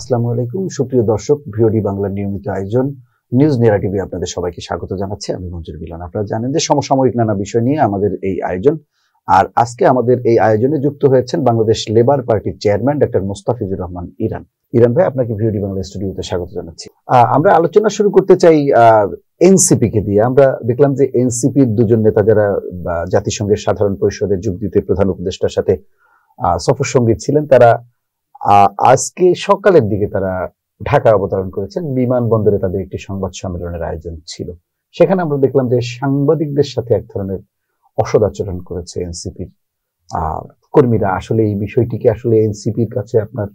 আসসালামু আলাইকুম সুপ্রিয় দর্শক, ভিওডি বাংলার নিয়মিত আয়োজন নিউজ ন্যারেটিভে আপনাদের সবাইকে স্বাগত জানাচ্ছি। আমি মঞ্জুর মিলন। আপনারা জানেন যে সমসাময়িক নানা বিষয় নিয়ে আমাদের এই আয়োজন। আর আজকে আমাদের এই আয়োজনে যুক্ত হয়েছেন বাংলাদেশ লেবার পার্টির চেয়ারম্যান ডক্টর মোস্তাফিজুর রহমান ইরান। ইরান ভাই, আপনাকে ভিওডি বাংলা স্টুডিওতে স্বাগত জানাচ্ছি। আমরা আলোচনা শুরু করতে চাই এনসিপি কে দিয়ে। আমরা দেখলাম যে এনসিপির দুজন নেতা যারা জাতিসংঘের সাধারণ পরিষদে যোগ দিতে প্রধান উপদেষ্টার সাথে সফর সঙ্গী ছিলেন, তারা আজকে সকালের দিকে তারা ঢাকা অবতরণ করেছেন। বিমানবন্দরে তাদের একটি সংবাদ সম্মেলনের আয়োজন ছিল। সেখানে আমরা দেখলাম যে সাংবাদিকদের সাথে এক ধরনের অসদাচরণ করেছে এনসিপির কর্মীরা। আসলে এই বিষয়টিকে আসলে এনসিপির কাছে আপনার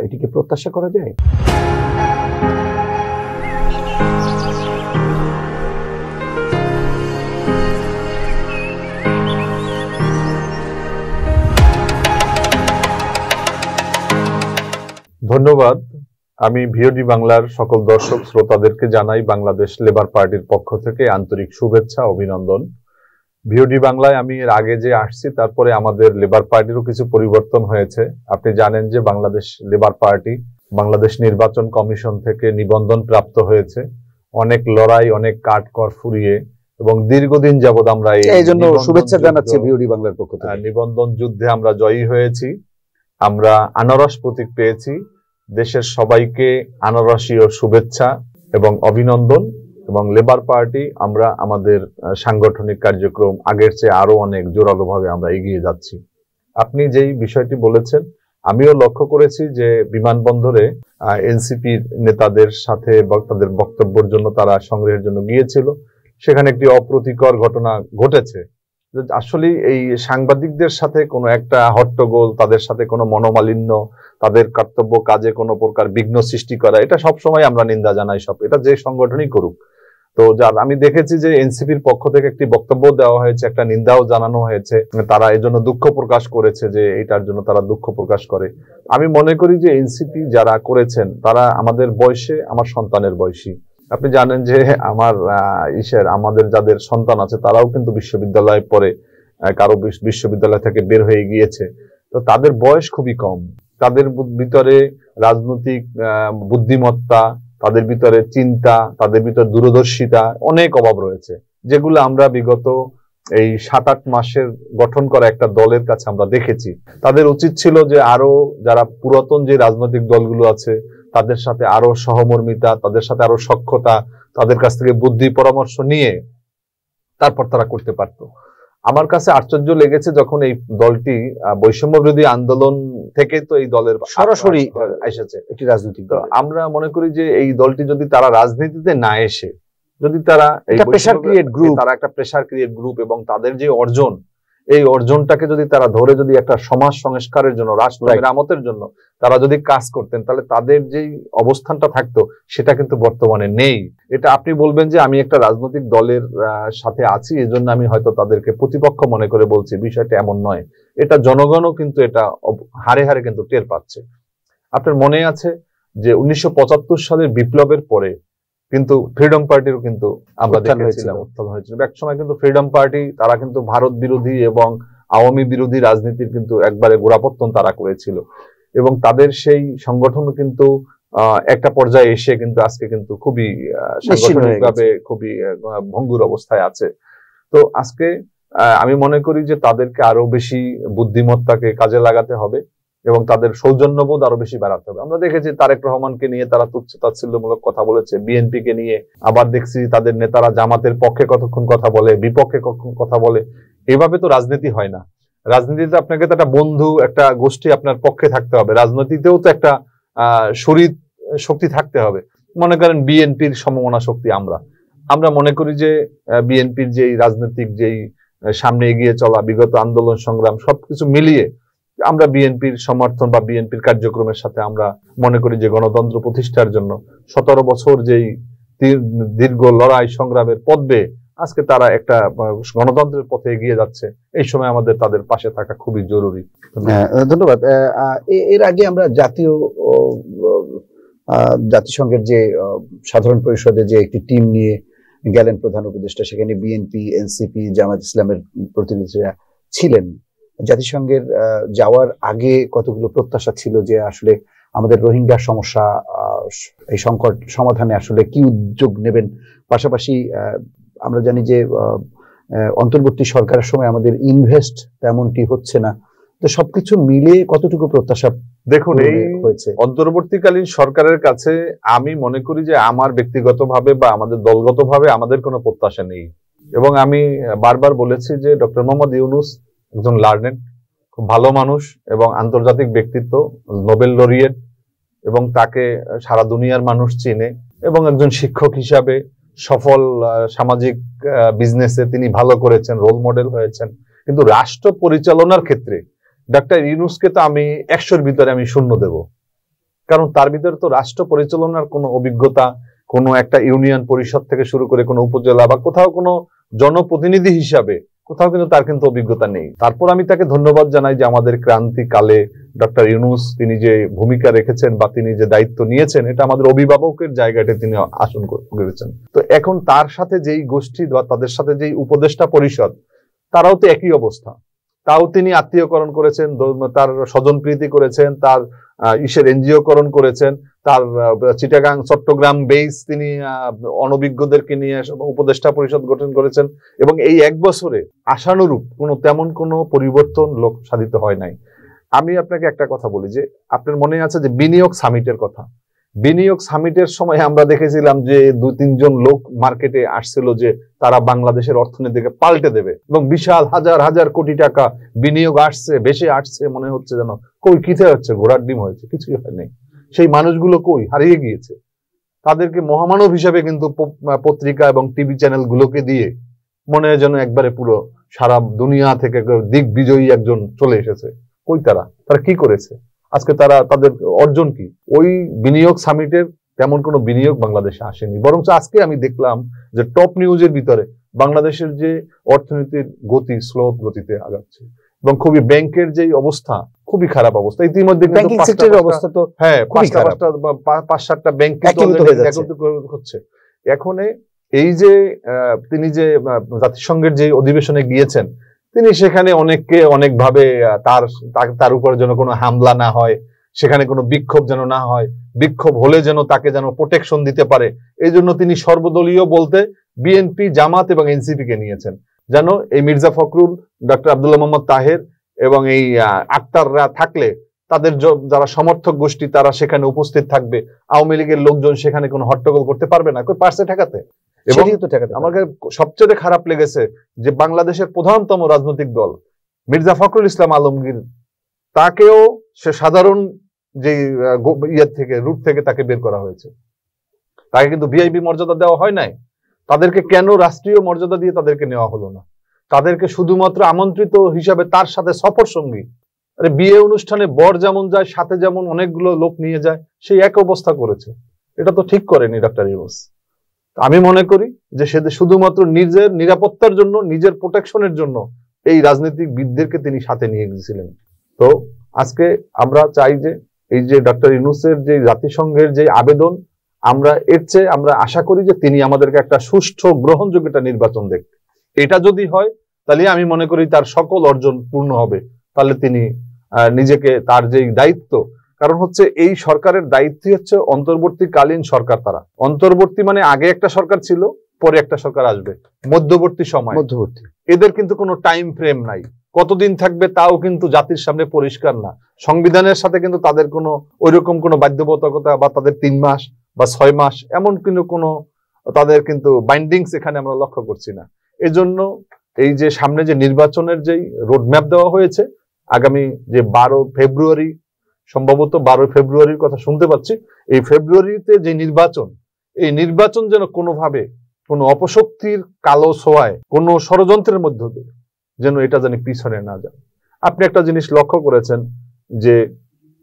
এটিকে প্রত্যাশা করা যায়? ধন্যবাদ। আমি ভিওডি বাংলার সকল দর্শক শ্রোতাদেরকে জানাই বাংলাদেশ লেবার পার্টির পক্ষ থেকে আন্তরিক শুভেচ্ছা, অভিনন্দন। ভিওডি বাংলায় আমি এর আগে যে আসছি, তারপরে আমাদের লেবার পার্টিরও কিছু পরিবর্তন হয়েছে। আপনি জানেন যে বাংলাদেশ লেবার পার্টি বাংলাদেশ নির্বাচন কমিশন থেকে নিবন্ধন প্রাপ্ত হয়েছে। অনেক লড়াই, অনেক কাঠকড় ফুরিয়ে এবং দীর্ঘদিন যাবৎ আমরা এই জন্য শুভেচ্ছা জানাচ্ছি ভিওডি বাংলার পক্ষ থেকে। নিবন্ধন যুদ্ধে আমরা জয়ী হয়েছি। আমরা আনারস প্রতীক পেয়েছি। দেশের সবাইকে আনারসীয় শুভেচ্ছা এবং অভিনন্দন। এবং লেবার পার্টি আমরা আমাদের সাংগঠনিক কার্যক্রম আগের চেয়ে আরো অনেক জোরালোভাবে আমরা এগিয়ে যাচ্ছি। আপনি যেই বিষয়টি বলেছেন, আমিও লক্ষ্য করেছি যে বিমানবন্দরে এনসিপির নেতাদের সাথে তাদের বক্তব্যের জন্য তারা সংগ্রহের জন্য গিয়েছিল। সেখানে একটি অপ্রীতিকর ঘটনা ঘটেছে। আসলে এই সাংবাদিকদের সাথে কোনো একটা হট্টগোল, তাদের সাথে কোনো মনোমালিন্য, তাদের কর্তব্য কাজে কোনো প্রকার বিঘ্ন সৃষ্টি করা, এটা সবসময় আমরা নিন্দা জানাই। এটা যে সংগঠনই করুক। তো আমি দেখেছি যে এনসিপির পক্ষ থেকে একটি বক্তব্য দেওয়া হয়েছে, একটা নিন্দাও জানানো হয়েছে। তারা এই জন্য দুঃখ প্রকাশ করেছে যে এটার জন্য তারা দুঃখ প্রকাশ করে। আমি মনে করি যে এনসিপি যারা করেছেন তারা আমাদের বয়সে, আমার সন্তানের বয়সী। আপনি জানেন যে আমাদের যাদের সন্তান আছে তারাও কিন্তু বিশ্ববিদ্যালয়ে পড়ে, কারো বিশ্ববিদ্যালয় থেকে বের হয়ে গিয়েছে। তো তাদের বয়স খুবই কম। তাদের ভিতরে রাজনৈতিক বুদ্ধিমত্তা, তাদের ভিতরে চিন্তা, তাদের ভিতরে দূরদর্শিতা অনেক অভাব রয়েছে, যেগুলো আমরা বিগত এই 7-8 মাসের গঠন করা একটা দলের কাছে আমরা দেখেছি। তাদের উচিত ছিল যে আরো যারা পুরাতন যে রাজনৈতিক দলগুলো আছে তাদের সাথে আরো সহমর্মিতা, তাদের সাথে আরো সখ্যতা, তাদের কাছ থেকে বুদ্ধি পরামর্শ নিয়ে তারপর তারা করতে পারতো। আমার কাছে আশ্চর্য লেগেছে যখন এই দলটি বৈষম্য বিরোধী আন্দোলন থেকে তো এই দলের সরাসরি এসেছে একটি রাজনৈতিক দল। আমরা মনে করি যে এই দলটি যদি তারা রাজনীতিতে না এসে, যদি তারা তারা একটা প্রেসার ক্রিয়েট গ্রুপ এবং তাদের যে অর্জন, এই অর্জনটাকে যদি তারা ধরে যদি একটা সমাজ সংস্কারের জন্য, রাষ্ট্র মেরামতের জন্য তারা যদি কাজ করতেন, তাহলে তাদের যেই অবস্থানটা থাকতো সেটা কিন্তু বর্তমানে নেই। এটা আপনি বলবেন যে আমি একটা রাজনৈতিক দলের সাথে আছি, এজন্য আমি হয়তো তাদেরকে প্রতিপক্ষ মনে করে বলছি। বিষয়টা এমন নয়। এটা জনগণও কিন্তু এটা হারে হারে কিন্তু টের পাচ্ছে। আপনার মনে আছে যে 1975 সালের বিপ্লবের পরে কিন্তু ফ্রিডম পার্টিরও কিন্তু আমরা দেখেছিলাম উত্থান হয়েছিল। এক সময় কিন্তু ফ্রিডম পার্টি তারা কিন্তু ভারত বিরোধী এবং আওয়ামী বিরোধী রাজনীতির কিন্তু একবারে গোড়াপত্তন তারা করেছিল এবং তাদের সেই সংগঠন কিন্তু একটা পর্যায়ে এসে কিন্তু আজকে কিন্তু খুবই সাংগঠনিকভাবে খুবই ভঙ্গুর অবস্থায় আছে। তো আজকে আমি মনে করি যে তাদেরকে আরো বেশি বুদ্ধিমত্তাকে কাজে লাগাতে হবে এবং তাদের সৌজন্যবোধ আরো বেশি বাড়াতে হবে। আমরা দেখেছি তারেক রহমানকে নিয়ে তারা তুচ্ছ তাচ্ছিল্যমূলক কথা বলেছে, বিএনপি কে নিয়ে আবার দেখছি তাদের নেতারা জামাতের পক্ষে কতক্ষণ কথা বলে, বিপক্ষে কতক্ষণ কথা বলে। এভাবে তো রাজনীতি হয় না। রাজনীতিতে আপনাকে তো একটা বন্ধু, একটা গোষ্ঠী আপনার পক্ষে থাকতে হবে। রাজনীতিতেও তো একটা শরীর শক্তি থাকতে হবে। মনে করেন বিএনপির সমমনা শক্তি আমরা মনে করি যে বিএনপির যেই রাজনৈতিক যেই সামনে এগিয়ে চলা, বিগত আন্দোলন সংগ্রাম সবকিছু মিলিয়ে আমরা বিএনপির সমর্থন বা বিএনপির কার্যক্রমের সাথে আমরা মনে করি যে গণতন্ত্র প্রতিষ্ঠার জন্য 17 বছর যেই দীর্ঘ লড়াই সংগ্রামের পথ বেয়ে আজকে তারা একটা গণতন্ত্রের পথে এগিয়ে যাচ্ছে। এই সময় আমাদের তাদের পাশে থাকা খুবই জরুরি। ধন্যবাদ। এর আগে আমরা জাতিসংঘের যে সাধারণ পরিষদে যে একটি টিম নিয়ে গেলেন প্রধান উপদেষ্টা, সেখানে বিএনপি, এনসিপি, জামাত ইসলামের প্রতিনিধিরা ছিলেন। জাতিসংঘের যাওয়ার আগে কতগুলো প্রত্যাশা ছিল যে আসলে আমাদের রোহিঙ্গা সমস্যা, এই সংকট সমাধানে আসলে কি উদ্যোগ নেবেন? পাশাপাশি আমরা জানি যে অন্তর্বর্তী সরকারের সময় আমাদের ইনভেস্ট তেমনটি হচ্ছে না, তো সবকিছু মিলিয়ে কতটুকু প্রত্যাশা? দেখুন, এই অন্তর্বর্তীকালীন সরকারের কাছে আমি মনে করি যে আমার ব্যক্তিগতভাবে বা আমাদের দলগতভাবে আমাদের কোনো প্রত্যাশা নেই। এবং আমি বারবার বলেছি যে ডক্টর মোহাম্মদ ইউনূস একজন লার্নেড, খুব ভালো মানুষ এবং আন্তর্জাতিক ব্যক্তিত্ব, নোবেল লরিয়েট, এবং তাকে সারা দুনিয়ার মানুষ চিনে, এবং একজন শিক্ষক হিসাবে সফল সামাজিক বিজনেসে তিনি ভালো করেছেন, রোল মডেল হয়েছেন। কিন্তু রাষ্ট্র পরিচালনার ক্ষেত্রে ডক্টর ইউনূসকে তো আমি 100-র ভিতরে আমি 0 দেব, কারণ তার ভিতরে তো রাষ্ট্র পরিচালনার কোনো অভিজ্ঞতা, কোনো একটা ইউনিয়ন পরিষদ থেকে শুরু করে কোনো উপজেলা বা কোথাও কোনো জনপ্রতিনিধি হিসাবে কোথাও কিন্তু তার কিন্তু অভিজ্ঞতা নেই। তারপর আমি তাকে ধন্যবাদ জানাই যে আমাদের ক্রান্তিকালে ডক্টর ইউনূস তিনি যে ভূমিকা রেখেছেন বা তিনি যে দায়িত্ব নিয়েছেন, এটা আমাদের অভিভাবকের জায়গাটা তিনি আসন করেছেন। তো এখন তার সাথে যেই গোষ্ঠী বা তাদের সাথে যেই উপদেষ্টা পরিষদ, তারাও তো একই অবস্থা। তাও তিনি আত্মীয়করণ করেছেন, তার স্বজনপ্রীতি করেছেন, তার এনজিওকরণ করেছেন, তার চিটাগাং চট্টগ্রাম বেস তিনি অনভিজ্ঞদেরকে নিয়ে উপদেষ্টা পরিষদ গঠন করেছেন। এবং এই 1 বছরে আশানুরূপ তেমন কোনো পরিবর্তন লোক সাধিত হয় নাই। আমি আপনাকে একটা কথা বলি যে আপনার মনে আছে যে বিনিয়োগ সামিটের কথা। বিনিয়োগ সামিটের সময় আমরা দেখেছিলাম যে 2-3 জন লোক মার্কেটে আসছিল যে তারা বাংলাদেশের অর্থনীতিকে পাল্টে দেবে, এবং বিশাল হাজার হাজার কোটি টাকা বিনিয়োগ আসছে, বেশি আসছে, মনে হচ্ছে যেন কই কিতে হচ্ছে, ঘোড়ার ডিম হয়েছে, কিছুই হয়নি। সেই মানুষগুলো কই, হারিয়ে গিয়েছে। তাদেরকে মহামানব হিসেবে কিন্তু পত্রিকা এবং টিভি চ্যানেল গুলোকে দিয়ে মনে হয় যেন একবারে পুরো সারা দুনিয়া থেকে দিগ্বিজয়ী একজন চলে এসেছে। কই তারা কি করেছে? আজকে তাদের অর্জন কি? ওই বিনিয়োগ সামিটের তেমন কোনো বিনিয়োগ বাংলাদেশে আসেনি, বরং আজকে আমি দেখলাম যে টপ নিউজের ভিতরে বাংলাদেশের যে অর্থনীতির গতি স্লো গতিতে আগাচ্ছে, এবং খুবই ব্যাংকের যে অবস্থা, খুবই খারাপ অবস্থা। ইতিমধ্যে ব্যাংকিং সেক্টরের অবস্থা তো হ্যাঁ, 5-7টা ব্যাংক হচ্ছে। এখন এই যে তিনি যে জাতিসংঘের যে অধিবেশনে গিয়েছেন, তিনি সেখানে অনেককে অনেকভাবে তার উপর যেন কোনো হামলা না হয়, সেখানে কোনো বিক্ষোভ যেন না হয়, বিক্ষোভ হলে যেন তাকে যেন প্রোটেকশন দিতে পারে, এই জন্য তিনি সর্বদলীয় বলতে বিএনপি, জামাত এবং এনসিপি কে নিয়েছেন, যেন এই মির্জা ফখরুল, ডক্টর আব্দুল্লাহ মোহাম্মদ তাহের এবং এই আক্তাররা থাকলে তাদের যারা সমর্থক গোষ্ঠী তারা সেখানে উপস্থিত থাকবে, আওয়ামী লীগের লোকজন সেখানে কোনো হট্টগোল করতে পারবে না, কই পারছে ঠেকাতে। এবং আমাকে সবচেয়ে খারাপ লেগেছে যে বাংলাদেশের প্রধানতম রাজনৈতিক দল মির্জা ফখরুল ইসলাম আলমগীর, তাকেও সে সাধারণ যে রুট থেকে তাকে বের করা হয়েছে। তাকে কিন্তু ভিআইপি মর্যাদা দেওয়া হয় নাই। তাদেরকে কেন রাষ্ট্রীয় মর্যাদা দিয়ে তাদেরকে নেওয়া হলো না? তাদেরকে শুধুমাত্র আমন্ত্রিত হিসাবে তার সাথে সফর সঙ্গী, আরে বিয়ে অনুষ্ঠানে বর যেমন যায় সাথে যেমন অনেকগুলো লোক নিয়ে যায়, সেই এক অবস্থা করেছে। এটা তো ঠিক করেনি ডক্টর ইউনূস। আমি মনে করি যে সে শুধুমাত্র নিজের নিরাপত্তার জন্য, নিজের প্রোটেকশনের জন্য এই রাজনীতিবিদদেরকে তিনি সাথে নিয়ে গিয়েছিলেন। তো আজকে আমরা চাই যে এই যে ডক্টর ইউনূসের যে জাতিসংঘের যে আবেদন, আমরা এর চেয়ে আমরা আশা করি যে তিনি আমাদেরকে একটা সুষ্ঠু গ্রহণযোগ্য একটা নির্বাচন দেখ। এটা যদি হয় তাহলে আমি মনে করি তার সকল অর্জন পূর্ণ হবে। তাহলে তিনি নিজেকে তার যে দায়িত্ব, কারণ হচ্ছে এই সরকারের দায়িত্বই হচ্ছে অন্তর্বর্তীকালীন সরকার। তারা অন্তর্বর্তী মানে আগে একটা সরকার ছিল, পরে একটা সরকার আসবে, মধ্যবর্তী সময়, এদের কিন্তু কোনো টাইম ফ্রেম নাই, কতদিন থাকবে তাও কিন্তু জাতির সামনে পরিষ্কার না। সংবিধানের সাথে কিন্তু তাদের কোনো ওইরকম কোনো বাধ্যবাধকতা বা তাদের 3 মাস বা 6 মাস এমন কিন্তু কোনো তাদের কিন্তু বাইন্ডিংস এখানে আমরা লক্ষ্য করছি না। এজন্য এই যে সামনে যে নির্বাচনের যেই রোডম্যাপ দেওয়া হয়েছে, আগামী যে 12 ফেব্রুয়ারি, সম্ভবত 12 ফেব্রুয়ারির কথা শুনতে পাচ্ছি, এই ফেব্রুয়ারিতে যে নির্বাচন, এই নির্বাচন যেন কোনোভাবে কোনো অপশক্তির কালো ছোঁয়ায়, কোনো ষড়যন্ত্রের মধ্য দিয়ে যেন এটা যেন পিছনে না যায়। আপনি একটা জিনিস লক্ষ্য করেছেন যে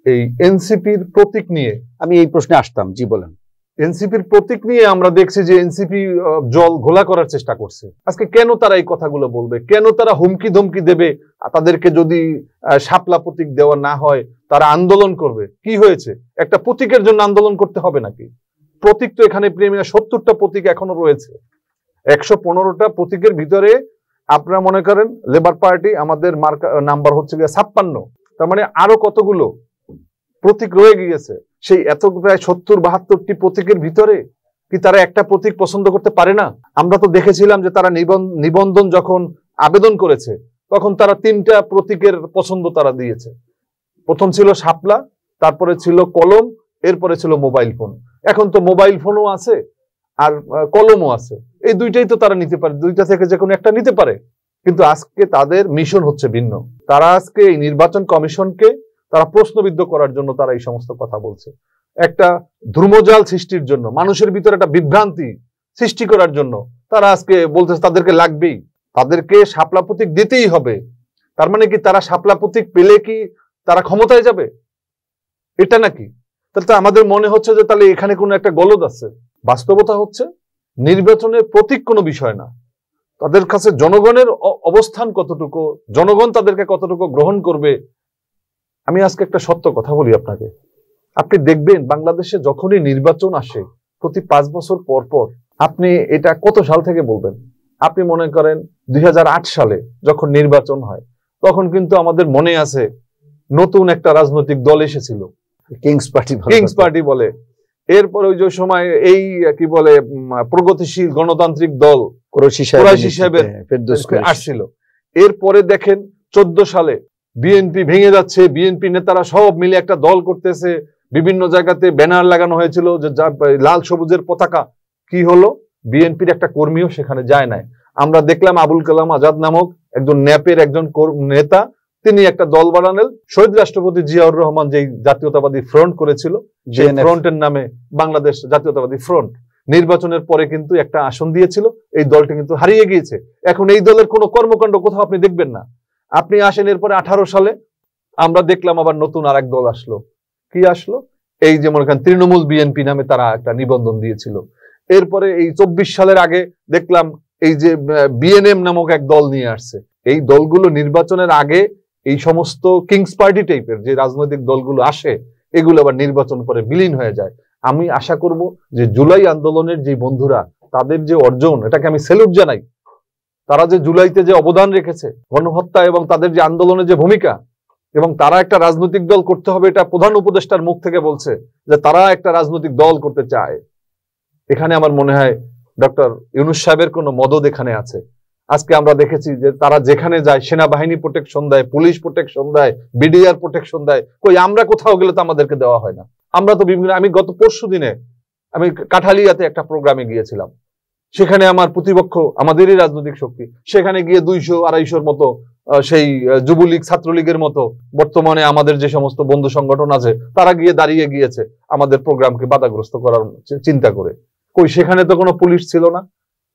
এই এনসিপির প্রতীক নিয়ে, আমি এই প্রশ্নে আসতাম, জি বলেন। এনসিপির প্রতীক নিয়ে আমরা দেখছি যে এনসিপি জল ঘোলা করার চেষ্টা করছে। আজকে কেন তারা এই কথাগুলো বলবে? কেন তারা হুমকি ধমকি দেবে? তাদেরকে যদি শাপলা প্রতীক দেওয়া না হয় তারা আন্দোলন করবে। কি হয়েছে? একটা প্রতীকের জন্য আন্দোলন করতে হবে নাকি? প্রতীক তো এখানে প্রেমিয়া 70টা প্রতীক এখনো রয়েছে। 115টা প্রতীকের ভিতরে আপনারা মনে করেন লেবার পার্টি আমাদের নাম্বার হচ্ছে 56, তার মানে আরো কতগুলো প্রতীক রয়ে গিয়েছে। সেই এত প্রায় 70-72টি প্রতীকের ভিতরে কি তারা একটা প্রতীক পছন্দ করতে পারে না? আমরা তো দেখেছিলাম যে তারা নিবন্ধন যখন আবেদন করেছে তখন তারা 3টা প্রতীকের পছন্দ তারা দিয়েছে। প্রথম ছিল শাপলা, তারপরে ছিল কলম, এরপরে ছিল মোবাইল ফোন। এখন তো মোবাইল ফোনও আছে আর কলমও আছে, এই দুইটাই তো তারা নিতে পারে, দুইটা থেকে যে কোনো একটা নিতে পারে। কিন্তু আজকে তাদের মিশন হচ্ছে ভিন্ন। তারা আজকে এই নির্বাচন কমিশনকে তারা প্রশ্নবিদ্ধ করার জন্য তারা এই সমস্ত কথা বলছে, একটা ধ্রুমজাল সৃষ্টির জন্য, মানুষের ভিতরে একটা বিভ্রান্তি সৃষ্টি করার জন্য তারা আজকে বলতেছে তাদেরকে লাগবেই, তাদেরকে শাপলা প্রতীক দিতেই হবে। তার মানে কি তারা শাপলা প্রতীক পেলে কি তারা ক্ষমতায় যাবে? এটা নাকি? তাহলে তো আমাদের মনে হচ্ছে যে তাহলে এখানে কোনো একটা গলদ আছে। বাস্তবতা হচ্ছে নির্বাচনের প্রতীক কোনো বিষয় না, তাদের কাছে জনগণের অবস্থান কতটুকু, জনগণ তাদেরকে কতটুকু গ্রহণ করবে। আমি আজকে একটা সত্য কথা বলি আপনাকে, আপনি দেখবেন বাংলাদেশে যখনই নির্বাচন আসে প্রতি 5 বছর পর পর, আপনি এটা কত সাল থেকে বলবেন? আপনি মনে করেন 2008 সালে যখন নির্বাচন হয় তখন কিন্তু আমাদের মনে আছে নতুন একটা রাজনৈতিক দল এসেছিল, কিংস পার্টি বলে। এরপরে ওই যে সময় এই কি বলে প্রগতিশীল গণতান্ত্রিক দল কুরাইশি সাহেবের আসছিল। এরপরে দেখেন 14 সালে বিএনপি ভেঙে যাচ্ছে, বিএনপি নেতারা সব মিলে একটা দল করতেছে, বিভিন্ন জায়গাতে ব্যানার লাগানো হয়েছিল যে লাল সবুজের পতাকা। কি হলো? বিএনপির একটা কর্মীও সেখানে যায় নাই। আমরা দেখলাম আবুল কালাম আজাদ নামক একজন ন্যাপের একজন নেতা, তিনি একটা দল বানালেন। শহীদ রাষ্ট্রপতি জিয়াউর রহমান যে জাতীয়তাবাদী ফ্রন্ট করেছিল, যে ফ্রন্টের নামে বাংলাদেশ জাতীয়তাবাদী ফ্রন্ট, নির্বাচনের পরে কিন্তু একটা আসন দিয়েছিল, এই দলটি কিন্তু হারিয়ে গিয়েছে। এখন এই দলের কোনো কর্মকাণ্ড কোথাও আপনি দেখবেন না। আপনি আসেন এরপরে 18 সালে আমরা দেখলাম আবার নতুন আর এক দল আসলো। কি আসলো? এই যে মনে করেন তৃণমূল বিএনপি নামে তারা একটা নিবন্ধন দিয়েছিল। এরপরে এই 24 সালের আগে দেখলাম এই যে বিএনএম নামক এক দল নিয়ে আসছে। এই দলগুলো নির্বাচনের আগে এই সমস্ত কিংস পার্টি টাইপের যে রাজনৈতিক দলগুলো আসে, এগুলো আবার নির্বাচন পরে বিলীন হয়ে যায়। আমি আশা করব যে জুলাই আন্দোলনের যে বন্ধুরা, তাদের যে অর্জন, এটাকে আমি স্যালুট জানাই। তারা যে জুলাইতে যে অবদান রেখেছে, গণহত্যা এবং তাদের যে আন্দোলনের যে ভূমিকা, এবং তারা একটা রাজনৈতিক দল করতে হবে, এটা প্রধান উপদেষ্টার মুখ থেকে বলছে যে তারা একটা রাজনৈতিক দল করতে চায়। এখানে আমার মনে হয় ডক্টর ইউনূস সাহেবের কোনো মদদ এখানে আছে। আজকে আমরা দেখেছি যে তারা যেখানে যায় সেনাবাহিনী প্রোটেকশন দেয়, পুলিশ প্রোটেকশন দেয়, বিডিআর প্রোটেকশন দেয়। কই আমরা কোথাও গেলে তো আমাদেরকে দেওয়া হয় না। আমরা তো বিভিন্ন, আমি গত পরশু দিনে আমি কাঠালিয়াতে একটা প্রোগ্রামে গিয়েছিলাম, সেখানে আমার প্রতিপক্ষ আমাদেরই রাজনৈতিক শক্তি, সেখানে গিয়ে 200-250 মতো সেই যুবলীগ ছাত্রলীগের মতো বর্তমানে আমাদের যে সমস্ত বন্ধু সংগঠন আছে, তারা গিয়ে দাঁড়িয়ে গিয়েছে আমাদের প্রোগ্রামকে বাধাগ্রস্ত করার চিন্তা করে। কই সেখানে তো কোনো পুলিশ ছিল না,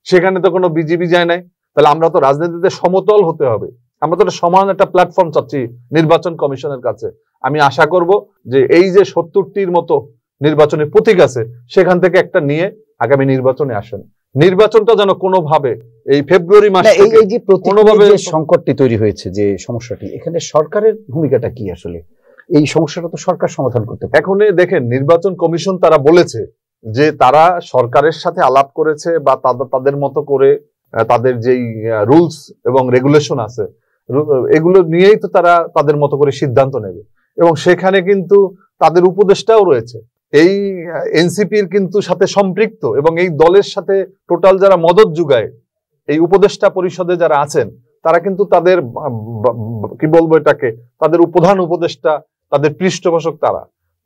সেখানে তো কোনো বিজিবি যায় নাই। তাহলে আমরা তো রাজনীতিতে সমতল হতে হবে, আমরা তো সমান একটা প্ল্যাটফর্ম চাচ্ছি নির্বাচন কমিশনের কাছে। আমি আশা করব যে এই যে 70টির মতো নির্বাচনের প্রতীক আছে, সেখান থেকে একটা নিয়ে আগামী নির্বাচনে আসেন। নির্বাচনটা যেন কোনোভাবে এই ফেব্রুয়ারি মাসে এই যে কোনোভাবে সংকটটি তৈরি হয়েছে, যে সমস্যাটি, এখানে সরকারের ভূমিকাটা কি? আসলে এই সমস্যাটা তো সরকার সমাধান করতে পারে। এখন দেখেন নির্বাচন কমিশন তারা বলেছে যে তারা সরকারের সাথে আলাপ করেছে বা তাদের মতো করে তাদের যেই রুলস এবং রেগুলেশন আছে এগুলো নিয়েই তো তারা তাদের মতো করে সিদ্ধান্ত নেবে, এবং সেখানে কিন্তু তাদের উপদেষ্টাও রয়েছে এই এনসিপির কিন্তু সাথে সম্পৃক্ত, এবং এই দলের সাথে টোটাল যারা মদত যোগায় এই উপদেষ্টা পরিষদে যারা আছেন, তারা কিন্তু তাদের কি বলবো এটাকে, তাদের প্রধান উপদেষ্টা, তাদের পৃষ্ঠপোষক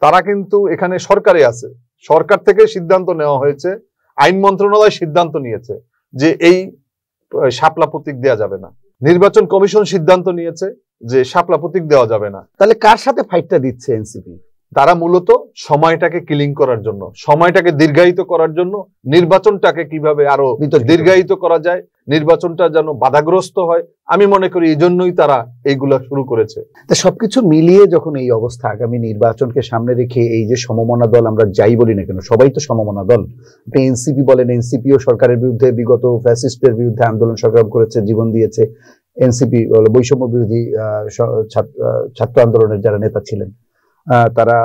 তারা কিন্তু এখানে সরকারে আছে। সরকার থেকে সিদ্ধান্ত নেওয়া হয়েছে, আইন মন্ত্রণালয় সিদ্ধান্ত নিয়েছে যে এই শাপলা প্রতীক দেওয়া যাবে না। নির্বাচন কমিশন সিদ্ধান্ত নিয়েছে যে শাপলা প্রতীক দেওয়া যাবে না। তাহলে কার সাথে ফাইটটা দিচ্ছে এনসিপি? তারা মূলত সময়টাকে কিলিং করার জন্য, সময়টাকে দীর্ঘায়িত করার জন্য, নির্বাচনটাকে কিভাবে আরো দীর্ঘায়িত করা যায়, নির্বাচনটা যেন বাধাগ্রস্ত হয়, আমি মনে করি এই জন্যই তারা এইগুলা শুরু করেছে। তা সবকিছু মিলিয়ে যখন এই অবস্থা, আগামী নির্বাচনকে সামনে রেখে এই যে সমমনা দল, আমরা যাই বলি না কেন সবাই তো সমমনা দল। আপনি এনসিপি বলেন, এনসিপিও সরকারের বিরুদ্ধে বিগত ফ্যাসিস্টের বিরুদ্ধে আন্দোলন সংগ্রাম করেছে, জীবন দিয়েছে। এনসিপি বৈষম্য বিরোধী ছাত্র আন্দোলনের যারা নেতা ছিলেন, তারা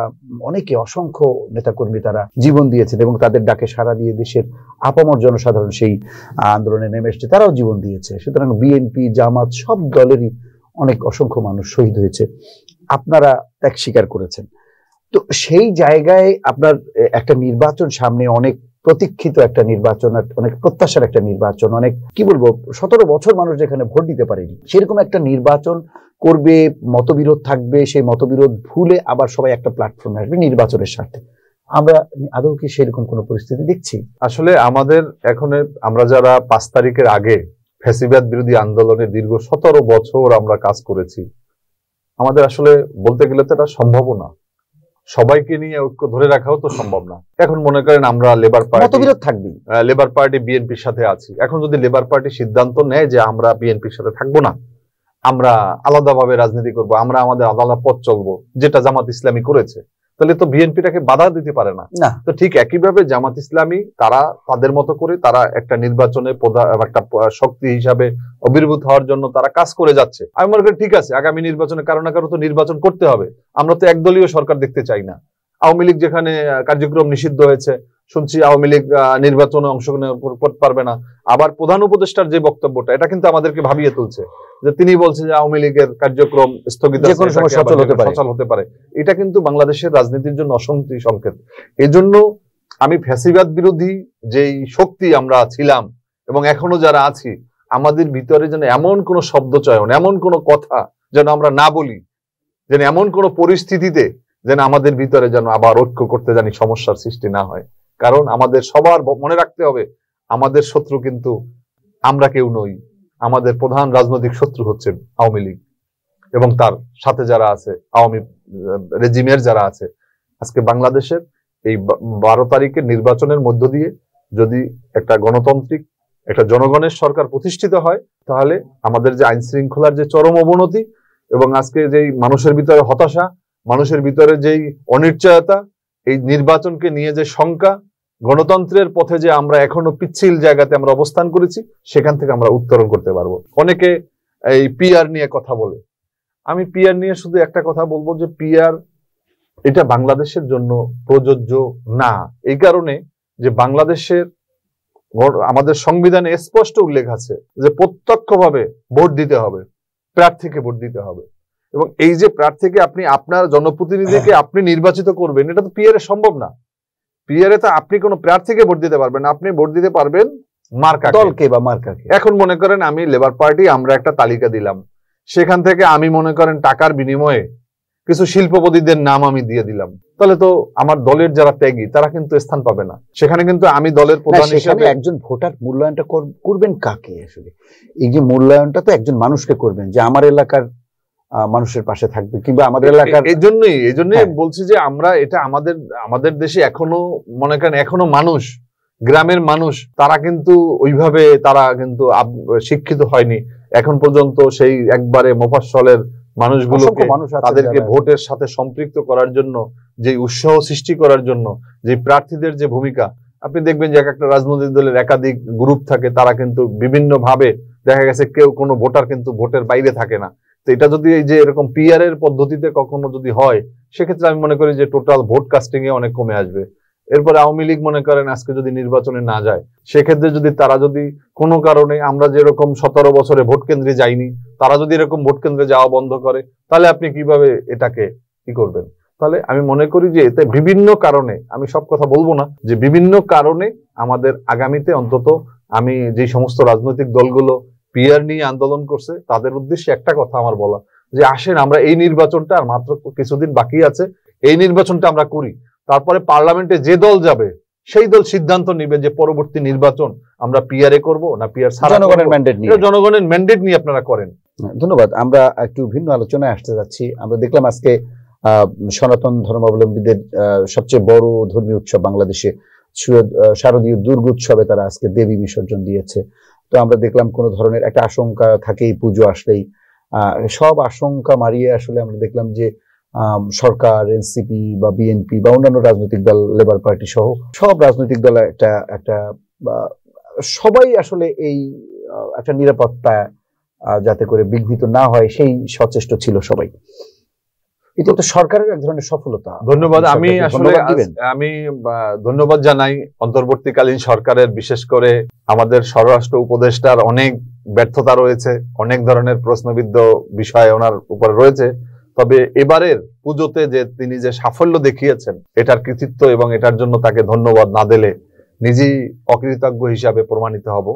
অনেকে, অসংখ্য নেতাকর্মী তারা জীবন দিয়েছেন, এবং তাদের ডাকে সাড়া দিয়ে দেশের আপামর জনসাধারণ সেই আন্দোলনে নেমে এসেছে, তারাও জীবন দিয়েছে। সুতরাং বিএনপি, জামাত, সব দলেরই অনেক অসংখ্য মানুষ শহীদ হয়েছে, আপনারা ত্যাগ স্বীকার করেছেন। তো সেই জায়গায় আপনার একটা নির্বাচন সামনে, অনেক প্রতীক্ষিত একটা নির্বাচন, অনেক প্রত্যাশার একটা নির্বাচন, অনেক কি বলবো 17 বছর মানুষ যেখানে ভোট দিতে পারেনি, সেরকম একটা নির্বাচন করবে, মতবিরোধ থাকবে, সেই মতবিরোধ ভুলে আবার সবাই একটা প্ল্যাটফর্মে আসবে নির্বাচনের স্বার্থে। আমরা আদৌ কি সেরকম কোনো পরিস্থিতি দেখছি? আসলে আমাদের এখন আমরা যারা 5 তারিখের আগে ফ্যাসিবাদ বিরোধী আন্দোলনে দীর্ঘ 17 বছর আমরা কাজ করেছি, আমাদের আসলে বলতে গেলে তো এটা সম্ভব না, সবাইকে নিয়ে ঐক্য ধরে রাখাও তো সম্ভব না। এখন মনে করেন আমরা লেবার পার্টি বিএনপির সাথে আছি, এখন যদি লেবার পার্টি সিদ্ধান্ত নেয় যে আমরা বিএনপির সাথে থাকবো না, আমরা আলাদাভাবে রাজনীতি করব, আমরা আমাদের আলাদা পথ চলবো, যেটা জামাত ইসলামী করেছে, তাহলে তো বিএনপিটাকে বাধা দিতে পারে না। তো ঠিক একইভাবে জামাত ইসলামী তারা তাদের মতো করে তারা একটা নির্বাচনে একটা শক্তি হিসাবে আবির্ভূত হওয়ার জন্য তারা কাজ করে যাচ্ছে। আমি মনে করি ঠিক আছে, আগামী নির্বাচনে কারো না কারো তো নির্বাচন করতে হবে। আমরা তো একদলীয় সরকার দেখতে চাই না। আওয়ামী লীগ যেখানে কার্যক্রম নিষিদ্ধ হয়েছে, শুনছি আওয়ামী লীগ নির্বাচনে অংশগ্রহণ করতে পারবে না। আবার প্রধান উপদেষ্টার যে বক্তব্যটা, এটা কিন্তু আমাদেরকে ভাবিয়ে তুলছে, যে তিনি বলছেন যে আওয়ামী লীগের কার্যক্রম স্থগিত সচল হতে পারে। এটা কিন্তু বাংলাদেশের রাজনীতির জন্য অশান্তি সংকেত। এজন্য আমি ফ্যাসিবাদ বিরোধী যেই শক্তি আমরা ছিলাম এবং এখনো যারা আছি, আমাদের ভিতরে যেন এমন কোন শব্দ চয়ন, এমন কোন কথা যেন আমরা না বলি, যেন এমন কোন পরিস্থিতিতে যেন আমাদের ভিতরে যেন আবার ঐক্য করতে জানি সমস্যার সৃষ্টি না হয়। কারণ আমাদের সবার মনে রাখতে হবে, আমাদের শত্রু কিন্তু আমরা কেউ নই। আমাদের প্রধান রাজনৈতিক শত্রু হচ্ছেন আওয়ামী লীগ এবং তার সাথে যারা আছে, আওয়ামী রেজিমের যারা আছে। আজকে বাংলাদেশের এই 12 তারিখের নির্বাচনের মধ্য দিয়ে যদি একটা গণতান্ত্রিক, একটা জনগণের সরকার প্রতিষ্ঠিত হয়, তাহলে আমাদের যে আইন শৃঙ্খলার যে চরম অবনতি এবং আজকে যেই মানুষের ভিতরে হতাশা, মানুষের ভিতরে যেই অনিশ্চয়তা, এই নির্বাচনকে নিয়ে যে শঙ্কা, গণতন্ত্রের পথে যে আমরা এখনো পিচ্ছিল জায়গাতে আমরা অবস্থান করেছি, সেখান থেকে আমরা উত্তরণ করতে পারবো। অনেকে এই পিআর নিয়ে কথা বলে, আমি পিআর নিয়ে শুধু একটা কথা বলবো যে পিআর এটা বাংলাদেশের জন্য প্রযোজ্য না। এই কারণে যে বাংলাদেশের আমাদের সংবিধানে স্পষ্ট উল্লেখ আছে যে প্রত্যক্ষভাবে ভোট দিতে হবে, প্রার্থীকে ভোট দিতে হবে, এবং এই যে প্রার্থীকে আপনি আপনার জনপ্রতিনিধিকে আপনি নির্বাচিত করবেন, এটা তো পিআর এ সম্ভব না। পিআর এ তো আপনি কোনো প্রার্থীকে ভোট দিতে পারবেন না, আপনি ভোট দিতে পারবেন দলকে বা মার্কাকে। এখন মনে করেন আমি লেবার পার্টি, আমরা একটা তালিকা দিলাম, সেখান থেকে আমি মনে করেন টাকার বিনিময়ে কিছু শিল্পপতিদের নাম আমি দিয়ে দিলাম, তাহলে তো আমার দলের যারা ত্যাগী তারা কিন্তু স্থান পাবে না সেখানে। কিন্তু আমি দলের প্রধান হিসেবে একজন ভোটার মূল্যায়নটা করবেন কাকে? আসলে এই যে মূল্যায়নটা তো একজন মানুষকে করবেন, যে আমার এলাকার মানুষের পাশে থাকবে কিংবা আমাদের এলাকার। এই জন্যই বলছি যে আমরা এটা আমাদের দেশে এখনো মনে করেন এখনো মানুষ, গ্রামের মানুষ তারা কিন্তু ওইভাবে তারা কিন্তু শিক্ষিত হয়নি এখন পর্যন্ত। সেই একবারে মোফাজ্জলের মানুষগুলোকে তাদেরকে ভোটের সাথে সম্পৃক্ত করার জন্য, যে উৎসাহ সৃষ্টি করার জন্য যে প্রার্থীদের যে ভূমিকা, আপনি দেখবেন যে একটা রাজনৈতিক দলের একাধিক গ্রুপ থাকে, তারা কিন্তু বিভিন্ন ভাবে দেখা গেছে কেউ কোনো ভোটার কিন্তু ভোটের বাইরে থাকে না। তো এটা যদি এই যে এরকম পিআর এর পদ্ধতিতে কখনো যদি হয়, সেক্ষেত্রে আমি মনে করি যে টোটাল ভোট কাস্টিং এ অনেক কমে আসবে। এরপরে আওয়ামী লীগ মনে করেন আজকে যদি নির্বাচনে না যায়, সেক্ষেত্রে যদি তারা যদি কোনো কারণে আমরা যেরকম 17 বছরে ভোট কেন্দ্রে যাইনি, তারা যদি এরকম ভোট কেন্দ্রে যাওয়া বন্ধ করে, তাহলে আপনি কিভাবে এটাকে কি করবেন? তাহলে আমি মনে করি যে এতে বিভিন্ন কারণে, আমি সব কথা বলবো না, যে বিভিন্ন কারণে আমাদের আগামীতে অন্তত আমি যে সমস্ত রাজনৈতিক দলগুলো পিআর নিয়ে আন্দোলন করছে তাদের উদ্দেশ্যে একটা কথা আমার বলা, যে আসেন আমরা এই নির্বাচনটা, আর মাত্র কিছুদিন বাকি আছে, এই নির্বাচনটা আমরা করি। তারপরে পার্লামেন্টে যে দল যাবে সেই দল সিদ্ধান্ত নিবে যে পরবর্তী নির্বাচন আমরা পিআর এ করবো না পিআর ছাড়া। জনগণের ম্যান্ডেট নিয়ে আপনারা করেন। ধন্যবাদ। আমরা একটু ভিন্ন আলোচনায় আসতে যাচ্ছি। আমরা দেখলাম আজকে সনাতন ধর্মাবলম্বীদের সবচেয়ে বড় ধর্মীয় উৎসব বাংলাদেশে শারদীয় দুর্গোৎসবে তারা আজকে দেবী বিসর্জন দিয়েছে। তো আমরা দেখলাম কোন ধরনের একটা আশঙ্কা থাকেই পুজো আসলেই, সব আশঙ্কা মারিয়ে আসলে আমরা দেখলাম যে সরকার, এনসিপি বা বিএনপি বা অন্যান্য রাজনৈতিক দল, লেবার পার্টি সহ সব রাজনৈতিক দল একটা সবাই আসলে এই একটা নিরাপত্তা যাতে করে বিঘ্নিত না হয় সেই সচেষ্ট ছিল সবাই। এটা তো সরকারের এক ধরনের সফলতা। ধন্যবাদ। আমি আসলে আমি ধন্যবাদ জানাই অন্তর্বর্তীকালীন সরকারের, বিশেষ করে আমাদের স্বরাষ্ট্র উপদেষ্টার অনেক ব্যর্থতা রয়েছে, অনেক ধরনের প্রশ্নবিদ্ধ বিষয় ওনার উপরে রয়েছে। তবে এবারের পুজোতে যে তিনি যে সাফল্য দেখিয়েছেন এটার কৃতিত্ব এবং এটার জন্য তাকে ধন্যবাদ না দিলে নিজেই অকৃতজ্ঞ হিসাবে প্রমাণিত হব।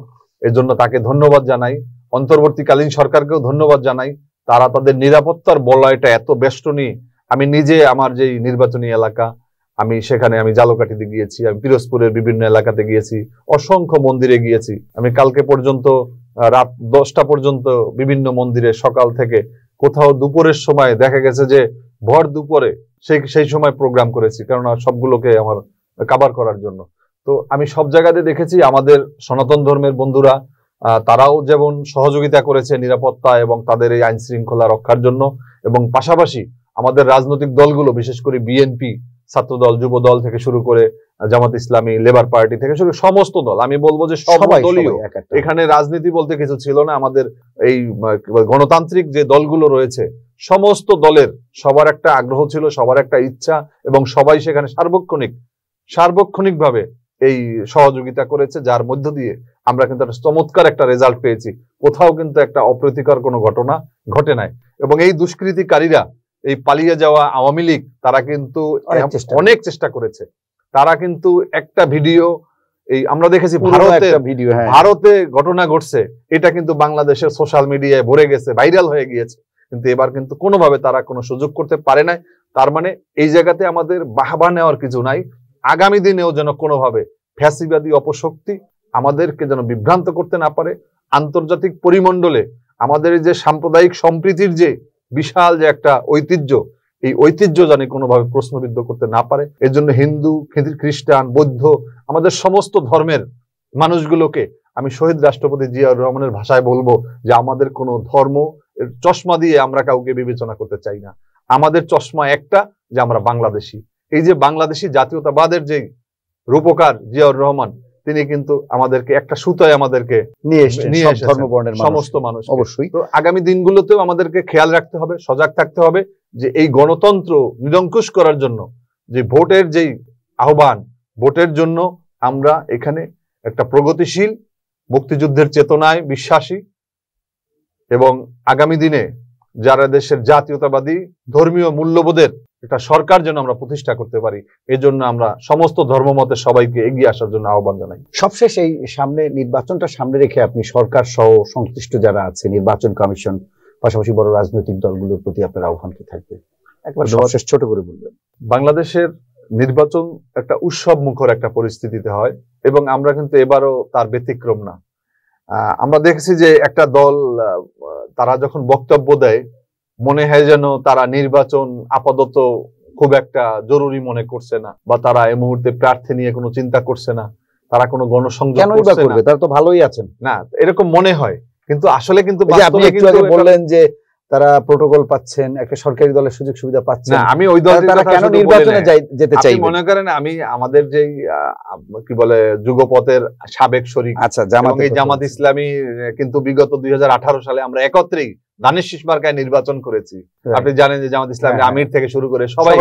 এর জন্য তাকে ধন্যবাদ জানাই, অন্তর্বর্তীকালীন সরকারকেও ধন্যবাদ জানাই। তারা তাদের নিরাপত্তার বলয়টা এত বেষ্টনী। আমি নিজে আমার যে নির্বাচনী এলাকা, আমি সেখানে আমি জালকাঠিতে গিয়েছি, আমি পিরোজপুরের বিভিন্ন এলাকাতে গিয়েছি, অসংখ্য মন্দিরে গিয়েছি। আমি কালকে পর্যন্ত রাত 10টা পর্যন্ত বিভিন্ন মন্দিরে সকাল থেকে, কোথাও দুপুরের সময় দেখা গেছে যে ভর দুপুরে সেই সময় প্রোগ্রাম করেছি, কারণ সবগুলোকে আমার কভার করার জন্য। তো আমি সব জায়গাতে দেখেছি আমাদের সনাতন ধর্মের বন্ধুরা তারাও যেমন সহযোগিতা করেছে নিরাপত্তা এবং তাদের এই আইন শৃঙ্খলা রক্ষার জন্য, এবং পাশাপাশি আমাদের রাজনৈতিক দলগুলো বিশেষ করে বিএনপি, ছাত্রদল, যুব দল থেকে শুরু করে জামাত ইসলামী, লেবার পার্টি থেকে শুরু সমস্ত দল, আমি বলবো যে সব দলীয়, এখানে রাজনীতি বলতে কিছু ছিল না। আমাদের এই গণতান্ত্রিক যে দলগুলো রয়েছে সমস্ত দলের সবার একটা আগ্রহ ছিল, সবার একটা ইচ্ছা, এবং সবাই সেখানে সার্বক্ষণিকভাবে এই সহযোগিতা করেছে, যার মধ্য দিয়ে আমরা কিন্তু একটা চমৎকার একটা রেজাল্ট পেয়েছি। কোথাও কিন্তু একটা অপ্রীতিকর কোনো ঘটনা ঘটে নাই। এবং এই দুষ্কৃতিকারীরা, এই পালিয়ে যাওয়া আওয়ামী লীগ, তারা কিন্তু অনেক চেষ্টা করেছে। তারা কিন্তু একটা ভিডিও এই আমরা দেখেছি ভারতে ঘটনা ঘটছে, এটা কিন্তু বাংলাদেশের সোশ্যাল মিডিয়ায় ভরে গেছে, ভাইরাল হয়ে গিয়েছে, কিন্তু এবার কিন্তু কোনোভাবে তারা কোনো সুযোগ করতে পারে নাই। তার মানে এই জায়গাতে আমাদের বাহবা নেওয়ার কিছু নাই। আগামী দিনেও যেন কোনোভাবে ফ্যাসিবাদী অপশক্তি আমাদেরকে যেন বিভ্রান্ত করতে না পারে। আন্তর্জাতিক পরিমণ্ডলে আমাদের যে সাম্প্রদায়িক সম্প্রীতির যে বিশাল যে একটা ঐতিহ্য, এই ঐতিহ্য যেন কোনোভাবে প্রশ্নবিদ্ধ করতে না পারে। এর জন্য হিন্দু, খ্রিস্টান, বৌদ্ধ, আমাদের সমস্ত ধর্মের মানুষগুলোকে আমি শহীদ রাষ্ট্রপতি জিয়াউর রহমানের ভাষায় বলবো যে আমাদের কোনো ধর্ম চশমা দিয়ে আমরা কাউকে বিবেচনা করতে চাই না। আমাদের চশমা একটা, যে আমরা বাংলাদেশি। এই যে বাংলাদেশি জাতীয়তাবাদের যে রূপকার জিয়াউর রহমান, তিনি কিন্তু আমাদেরকে একটা সুতায় আমাদেরকে নিয়ে এসেছেন সমস্ত মানুষ। অবশ্যই তো আগামী দিনগুলোতেও আমাদেরকে খেয়াল রাখতে হবে, সজাগ থাকতে হবে যে এই গণতন্ত্র নিরঙ্কুশ করার জন্য যে ভোটের যেই আহ্বান, ভোটের জন্য আমরা এখানে একটা প্রগতিশীল মুক্তিযুদ্ধের চেতনায় বিশ্বাসী, এবং আগামী দিনে যারা দেশের জাতীয়তাবাদী ধর্মীয় মূল্যবোধের একটা সরকার যেন আমরা প্রতিষ্ঠা করতে পারি, এই জন্য আমরা সমস্ত ধর্মমতের সবাইকে এগিয়ে আসার জন্য আহ্বান জানাই। সবশেষ এই সামনে নির্বাচনটা সামনে রেখে আপনি সরকার সহ সংশ্লিষ্ট যারা আছে, নির্বাচন কমিশন, পাশাপাশি বড় রাজনৈতিক দলগুলোর প্রতি আপনার আহ্বান কি থাকবে? একবার সবশেষ ছোট করে বলবেন। বাংলাদেশের নির্বাচন একটা উৎসব মুখর একটা পরিস্থিতিতে হয়, এবং আমরা কিন্তু এবারও তার ব্যতিক্রম না। আমরা দেখেছি যে একটা দল তারা যখন বক্তব্য দেয়, মনে হয় যেন তারা নির্বাচন আপাতত খুব একটা জরুরি মনে করছে না, বা তারা এই মুহূর্তে প্রার্থী নিয়ে কোনো চিন্তা করছে না, তারা কোনো গণসংযোগ করছে না, তারা তো ভালোই আছেন না, এরকম মনে হয়। কিন্তু আসলে কিন্তু আপনি একটু আগে বললেন যে তারা প্রোটোকল পাচ্ছেন, একটা সরকারি দলের সুযোগ সুবিধা পাচ্ছেন। আমি ওই দলের তারা কেন নির্বাচনে যেতে চাই মনে করেন? আমি আমাদের যে কি বলে যুগপথের সাবেক শরীক, আচ্ছা জামাত ইসলামী, কিন্তু বিগত 2018 সালে আমরা একত্রেই ধানের শীষ মার্কায় নির্বাচন করেছি। আপনি জানেন যে জামাত ইসলামী আমির থেকে শুরু করে সবাই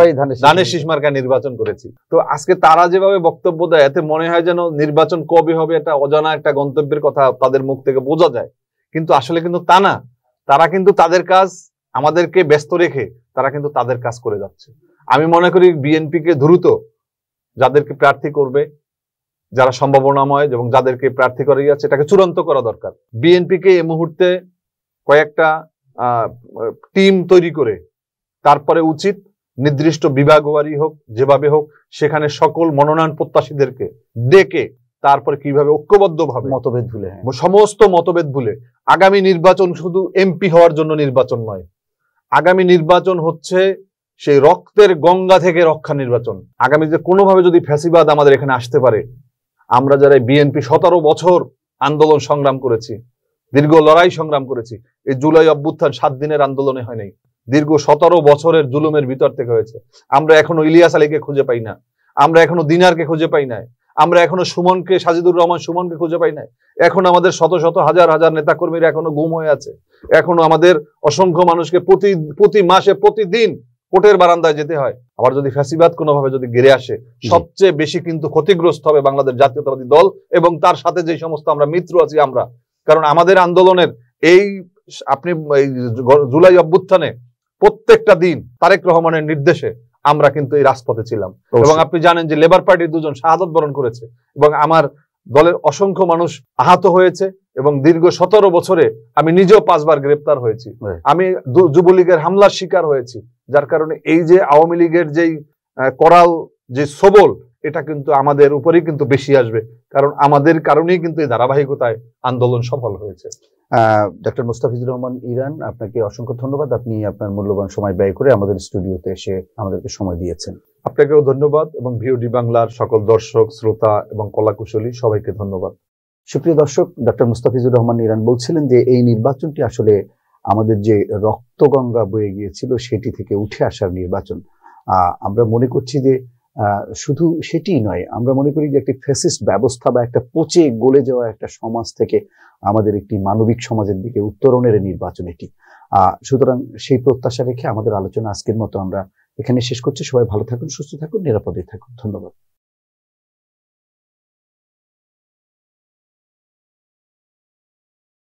ধানের শীষ মার্কায় নির্বাচন করেছি। তো আজকে তারা যেভাবে বক্তব্য দেয়, এতে মনে হয় যেন নির্বাচন কবে হবে এটা অজানা একটা গন্তব্যের কথা তাদের মুখ থেকে বোঝা যায়। কিন্তু আসলে কিন্তু তা না। তারা কিন্তু তাদের কাজ আমাদেরকে ব্যস্ত রেখে তারা কিন্তু তাদের কাজ করে যাচ্ছে। আমি মনে করি বিএনপি কে দ্রুত যাদেরকে প্রার্থী করবে, যারা সম্ভাবনাময় এবং যাদেরকে প্রার্থী করা যাচ্ছে, এটাকে চূড়ান্ত করা দরকার। বিএনপি কে এই মুহূর্তে কয়েকটা টিম তৈরি করে তারপরে উচিত নির্দিষ্ট বিভাগওয়ারি হোক, যেভাবে হোক, সেখানে সকল মনোনয়ন প্রত্যাশীদেরকে ডেকে তারপরে কিভাবে ঐক্যবদ্ধভাবে মতভেদ ভুলে, সমস্ত মতভেদ ভুলে আগামী নির্বাচন শুধু এমপি হওয়ার জন্য নির্বাচন নয়, আগামী নির্বাচন হচ্ছে সেই রক্তের গঙ্গা থেকে রক্ষা নির্বাচন। আগামী যে কোনোভাবে যদি ফ্যাসিবাদ আমাদের এখানে আসতে পারে, আমরা যারা বিএনপি 17 বছর আন্দোলন সংগ্রাম করেছি, দীর্ঘ লড়াই সংগ্রাম করেছি, এই জুলাই অভ্যুত্থান 7 দিনের আন্দোলনে হয় নাই, দীর্ঘ 17 বছরের জুলুমের ভিতর থেকে হয়েছে। আমরা এখনো ইলিয়াস আলীকে খুঁজে পাই না, আমরা এখনো দিনারকে খুঁজে পাই না, আমরা এখনো সুমনকে, সাজিদুর রহমান সুমনকে খুঁজে পাই না। এখন আমাদের শত শত হাজার হাজার নেতাকর্মীরা এখনো গুম হয়ে আছে। এখনো আমাদের অসংখ্য মানুষকে প্রতি মাসে প্রতিদিন কোর্টের বারান্দায় যেতে হয়। আবার যদি ফ্যাসিবাদ কোনোভাবে যদি গেড়ে আসে, সবচেয়ে বেশি কিন্তু ক্ষতিগ্রস্ত হবে বাংলাদেশ জাতীয়তাবাদী দল এবং তার সাথে যে সমস্ত আমরা মিত্র আছি আমরা। কারণ আমাদের আন্দোলনের এই আপনি জুলাই অভ্যুত্থানে প্রত্যেকটা দিন তারেক রহমানের নির্দেশে আমরা কিন্তু এই রাজপথে ছিলাম। এবং আপনি জানেন যে লেবার পার্টির দুজন শাহাদত বরণ করেছে এবং আমার দলের অসংখ্য মানুষ আহত হয়েছে এবং দীর্ঘ 17 বছরে আমি নিজেও 5 বার গ্রেপ্তার হয়েছি। আমি যুবলীগের হামলার শিকার হয়েছি, যার কারণে এই যে আওয়ামী লীগের যেই করাল যে সবল, এটা কিন্তু আমাদের উপরেই কিন্তু বেশি আসবে, কারণ আমাদের কারণেই কিন্তু এই ধারাবাহিকতায় আন্দোলন সফল হয়েছে। ডক্টর মুস্তাফিজুর রহমান ইরান, আপনাকে অসংখ্য ধন্যবাদ। আপনি আপনার মূল্যবান সময় ব্যয় করে আমাদের স্টুডিওতে এসে আমাদেরকে সময় দিয়েছেন। আপনাকেও ধন্যবাদ এবং ভিওডি বাংলার সকল দর্শক, শ্রোতা এবং কলাকুশলী সবাইকে ধন্যবাদ। সুপ্রিয় দর্শক, ডক্টর মুস্তাফিজুর রহমান ইরান বলছিলেন যে এই নির্বাচনটি আসলে আমাদের যে রক্তগঙ্গা বয়ে গিয়েছিল সেটি থেকে উঠে আসার নির্বাচন। আমরা মনে করছি যে শুধু সেটিই নয়, আমরা মনে করি যে একটি ফ্যাসিস্ট ব্যবস্থা বা একটা পচে গলে যাওয়া একটা সমাজ থেকে আমাদের একটি মানবিক সমাজের দিকে উত্তরণের নির্বাচন এটি। সুতরাং সেই প্রত্যাশা রেখে আমাদের আলোচনা আজকের মতো আমরা এখানে শেষ করছি। সবাই ভালো থাকুন, সুস্থ থাকুন, নিরাপদে থাকুন। ধন্যবাদ।